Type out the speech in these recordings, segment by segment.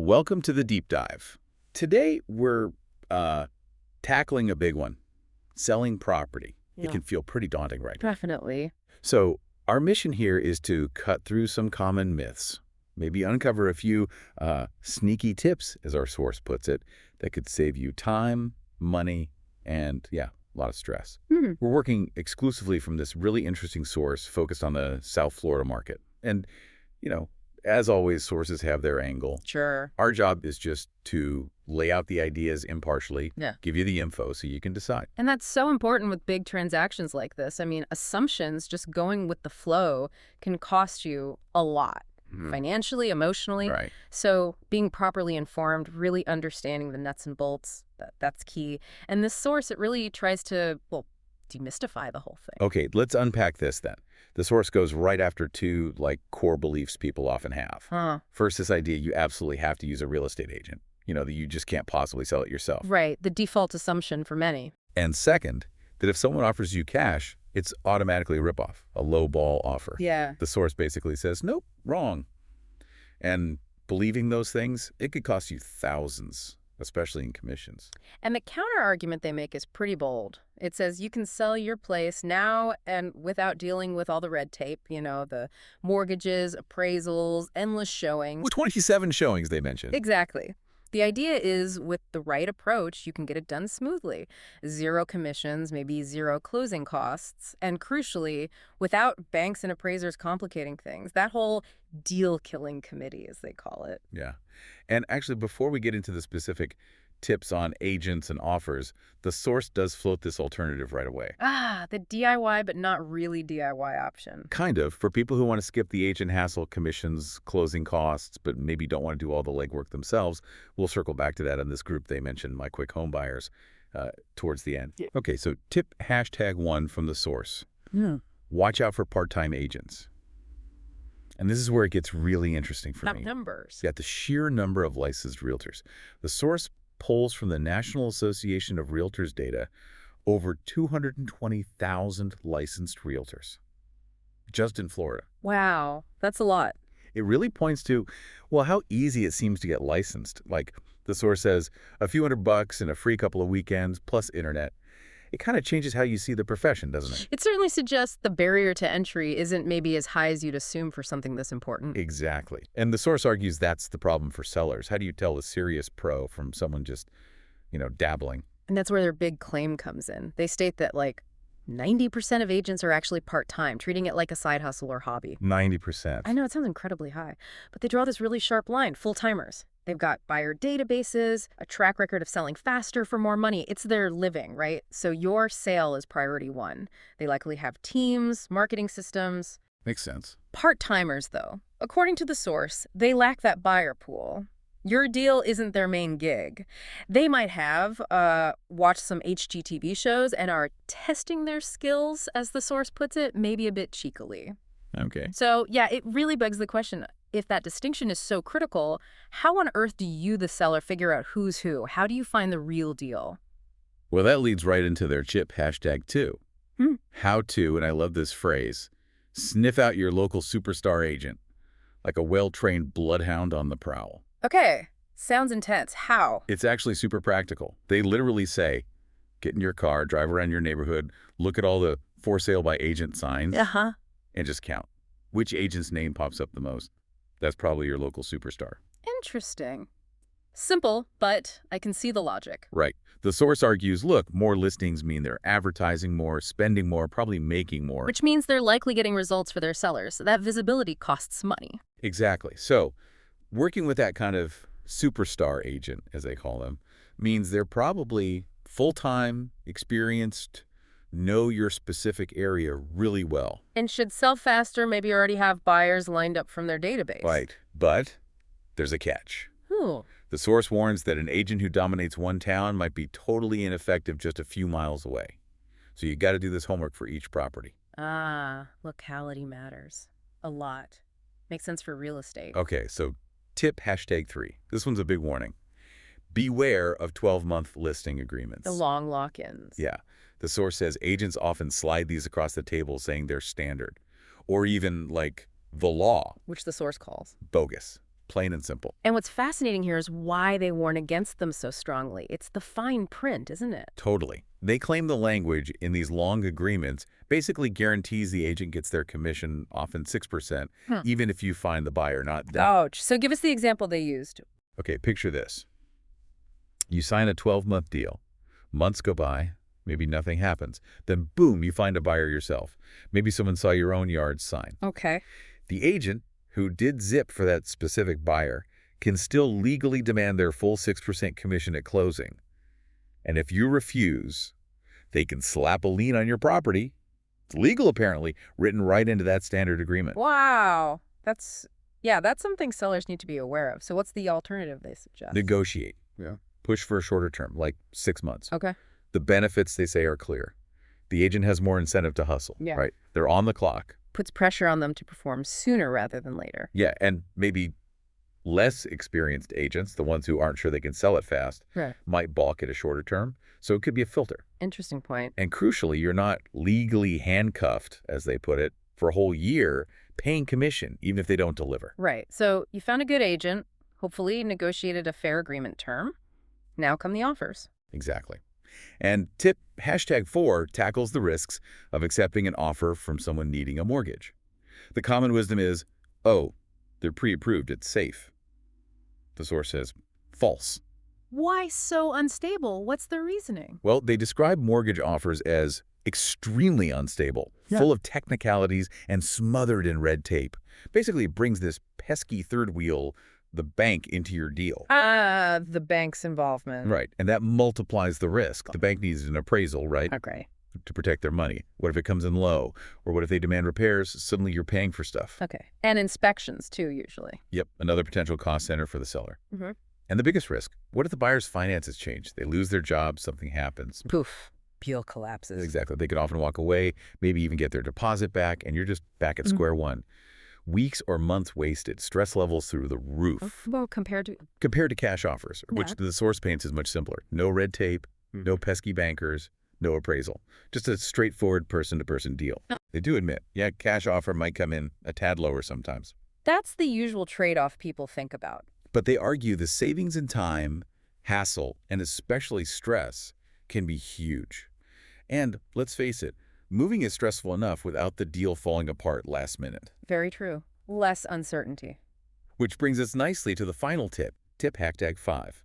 Welcome to the deep dive. Today, we're tackling a big one, selling property. It Yeah, can feel pretty daunting right now. definitely. So our mission here is to cut through some common myths, maybe uncover a few sneaky tips, as our source puts it, that could save you time, money, and, yeah, a lot of stress. We're working exclusively from this really interesting source focused on the South Florida market. And, as always, sources have their angle. Sure. Our job is just to lay out the ideas impartially, Yeah. give you the info so you can decide. And that's so important with big transactions like this. I mean, assumptions, just going with the flow, can cost you a lot. Financially, emotionally. Right. So being properly informed, really understanding the nuts and bolts, that's key. And this source, it really tries to, well, demystify the whole thing. Okay, let's unpack this then. The source goes right after two, core beliefs people often have. Huh. First, this idea you absolutely have to use a real estate agent. That you just can't possibly sell it yourself. Right. The default assumption for many. And second, that if someone offers you cash, it's automatically a ripoff, a low-ball offer. Yeah. The source basically says, nope, wrong. And believing those things, it could cost you thousands, especially in commissions. And the counter argument they make is pretty bold. It says you can sell your place now and without dealing with all the red tape, the mortgages, appraisals, endless showings. With 27 showings, they mentioned. Exactly. The idea is with the right approach, you can get it done smoothly. Zero commissions, maybe zero closing costs, and crucially, without banks and appraisers complicating things. That whole deal-killing committee, as they call it. Yeah. And actually, before we get into the specific tips on agents and offers, the source does float this alternative right away. The DIY but not really DIY option. Kind of, for people who want to skip the agent hassle, commissions, closing costs, but maybe don't want to do all the legwork themselves. We'll circle back to that in this group they mentioned, My Quick Home Buyers, towards the end. Yeah. Okay, so tip #1 from the source. Yeah. Watch out for part-time agents. And this is where it gets really interesting for me. Numbers. Yeah, the sheer number of licensed realtors. The source polls from the National Association of Realtors data over 220,000 licensed realtors just in Florida. Wow, that's a lot. It really points to, well, how easy it seems to get licensed. Like the source says, a few $100 and a free couple of weekends plus internet. It kind of changes how you see the profession, doesn't it? It certainly suggests the barrier to entry isn't maybe as high as you'd assume for something this important. Exactly. And the source argues that's the problem for sellers. How do you tell a serious pro from someone just, dabbling? And that's where their big claim comes in. They state that 90% of agents are actually part-time, treating it like a side hustle or hobby. 90%. I know, it sounds incredibly high, but they draw this really sharp line, full-timers. They've got buyer databases, a track record of selling faster for more money. It's their living, right? So your sale is priority one. They likely have teams, marketing systems. Makes sense. Part-timers, though, according to the source, they lack that buyer pool. Your deal isn't their main gig. They might have watched some HGTV shows and are testing their skills, as the source puts it, maybe a bit cheekily. Okay. So, yeah, it really begs the question, if that distinction is so critical, how on earth do you, the seller, figure out who's who? How do you find the real deal? Well, that leads right into their chip #2. How to, and I love this phrase, sniff out your local superstar agent, like a well-trained bloodhound on the prowl. Okay, sounds intense. How? It's actually super practical. They literally say, get in your car, drive around your neighborhood, look at all the for sale by agent signs, and just count. Which agent's name pops up the most? That's probably your local superstar. Interesting. Simple, but I can see the logic. Right. The source argues, look, more listings mean they're advertising more, spending more, probably making more. Which means they're likely getting results for their sellers. That visibility costs money. Exactly. So working with that kind of superstar agent, as they call them, means they're probably full-time, experienced, know your specific area really well. And should sell faster, maybe already have buyers lined up from their database. Right. But there's a catch. Ooh. The source warns that an agent who dominates one town might be totally ineffective just a few miles away. So you got to do this homework for each property. Locality matters. A lot. Makes sense for real estate. Okay, so tip #3. This one's a big warning. Beware of 12-month listing agreements. The long lock-ins. Yeah. The source says agents often slide these across the table saying they're standard. Or even, the law. Which the source calls Bogus. Plain and simple. And what's fascinating here is why they warn against them so strongly. It's the fine print, isn't it? Totally. They claim the language in these long agreements basically guarantees the agent gets their commission, often 6%, even if you find the buyer not them. Ouch. So give us the example they used. Okay, picture this. You sign a 12-month deal. Months go by, maybe nothing happens. Then boom, you find a buyer yourself. Maybe someone saw your own yard sign. Okay. The agent, who did zip for that specific buyer, can still legally demand their full 6% commission at closing. And if you refuse, they can slap a lien on your property. It's legal, apparently, written right into that standard agreement. Wow. That's something sellers need to be aware of. So what's the alternative they suggest? Negotiate. Yeah. Push for a shorter term, like 6 months. Okay. The benefits, they say, are clear. The agent has more incentive to hustle, right? They're on the clock. Puts pressure on them to perform sooner rather than later. Yeah, and maybe less experienced agents, the ones who aren't sure they can sell it fast, might balk at a shorter term. So it could be a filter. Interesting point. And crucially, you're not legally handcuffed, as they put it, for a whole year paying commission, even if they don't deliver. Right. So you found a good agent, hopefully negotiated a fair agreement term. Now come the offers. Exactly. And tip #4 tackles the risks of accepting an offer from someone needing a mortgage. The common wisdom is, oh, they're pre-approved, it's safe. The source says, false. Why so unstable? What's the reasoning? Well, they describe mortgage offers as extremely unstable, full of technicalities and smothered in red tape. Basically, it brings this pesky third wheel, the bank, into your deal. The bank's involvement. Right, and that multiplies the risk. The bank needs an appraisal, right? Okay. To protect their money. What if it comes in low? Or what if they demand repairs? Suddenly you're paying for stuff. Okay. And inspections, too, usually. Yep, another potential cost center for the seller. Mm-hmm. And the biggest risk, what if the buyer's finances change? They lose their job, something happens. Poof. Deal collapses. Exactly. They could often walk away, maybe even get their deposit back, and you're just back at square one. Weeks or months wasted, stress levels through the roof. Well, compared to cash offers, which the source paints is much simpler. No red tape, no pesky bankers, no appraisal. Just a straightforward person-to-person deal. They do admit, yeah, cash offer might come in a tad lower sometimes. That's the usual trade-off people think about. But they argue the savings in time, hassle, and especially stress can be huge. And let's face it, moving is stressful enough without the deal falling apart last minute. Very true. Less uncertainty. Which brings us nicely to the final tip, tip #5.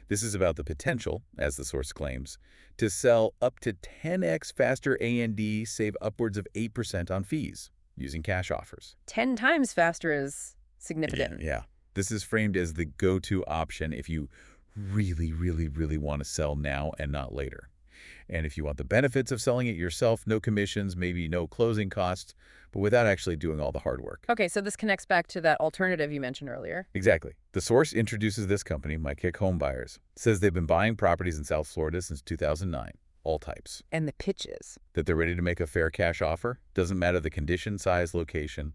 This is about the potential, as the source claims, to sell up to 10x faster A&D, save upwards of 8% on fees using cash offers. 10 times faster is significant. Yeah. This is framed as the go-to option if you really, really, really want to sell now and not later. And if you want the benefits of selling it yourself, no commissions, maybe no closing costs, but without actually doing all the hard work. Okay, so this connects back to that alternative you mentioned earlier. Exactly. The source introduces this company, My Kick Home Buyers. Says they've been buying properties in South Florida since 2009, all types. And the pitch is? That they're ready to make a fair cash offer. Doesn't matter the condition, size, location,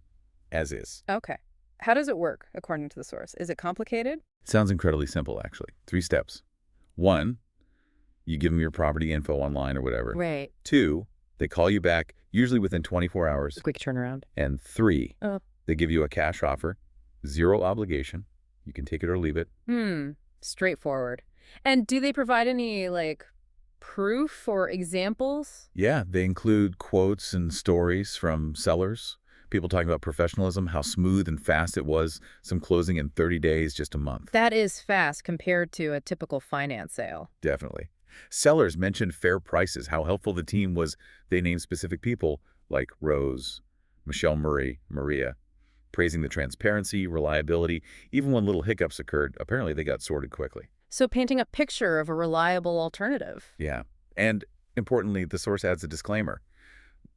as is. Okay. How does it work, according to the source? Is it complicated? Sounds incredibly simple, actually. 3 steps. 1, you give them your property info online or whatever. Right. 2, they call you back, usually within 24 hours. Quick turnaround. And 3, they give you a cash offer, 0 obligation. You can take it or leave it. Straightforward. And do they provide any, proof or examples? Yeah, they include quotes and stories from sellers. People talking about professionalism, how smooth and fast it was, some closing in 30 days, just a month. That is fast compared to a typical finance sale. Definitely. Sellers mentioned fair prices, how helpful the team was. They named specific people like Rose, Michelle Murray, Maria, praising the transparency, reliability. Even when little hiccups occurred, apparently they got sorted quickly. So painting a picture of a reliable alternative. Yeah. And importantly, the source adds a disclaimer.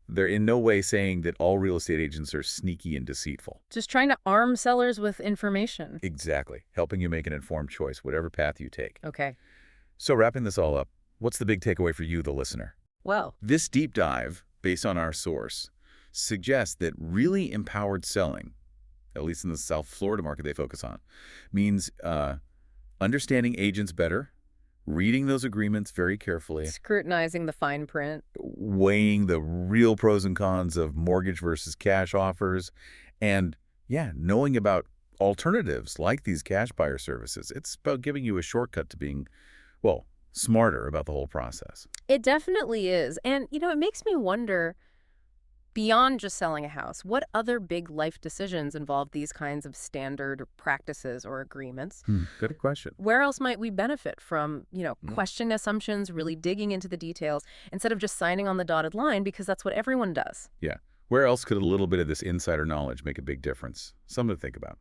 They're in no way saying that all real estate agents are sneaky and deceitful. Just trying to arm sellers with information. Exactly. Helping you make an informed choice, whatever path you take. Okay. So wrapping this all up, what's the big takeaway for you, the listener? Well, this deep dive, based on our source, suggests that really empowered selling, at least in the South Florida market they focus on, means understanding agents better, reading those agreements very carefully, scrutinizing the fine print, weighing the real pros and cons of mortgage versus cash offers, and, yeah, knowing about alternatives like these cash buyer services. It's about giving you a shortcut to being, well, smarter about the whole process. It definitely is. And, it makes me wonder, beyond just selling a house, what other big life decisions involve these kinds of standard practices or agreements? Good question. Where else might we benefit from, questioning assumptions, really digging into the details, instead of just signing on the dotted line because that's what everyone does? Yeah. Where else could a little bit of this insider knowledge make a big difference? Something to think about.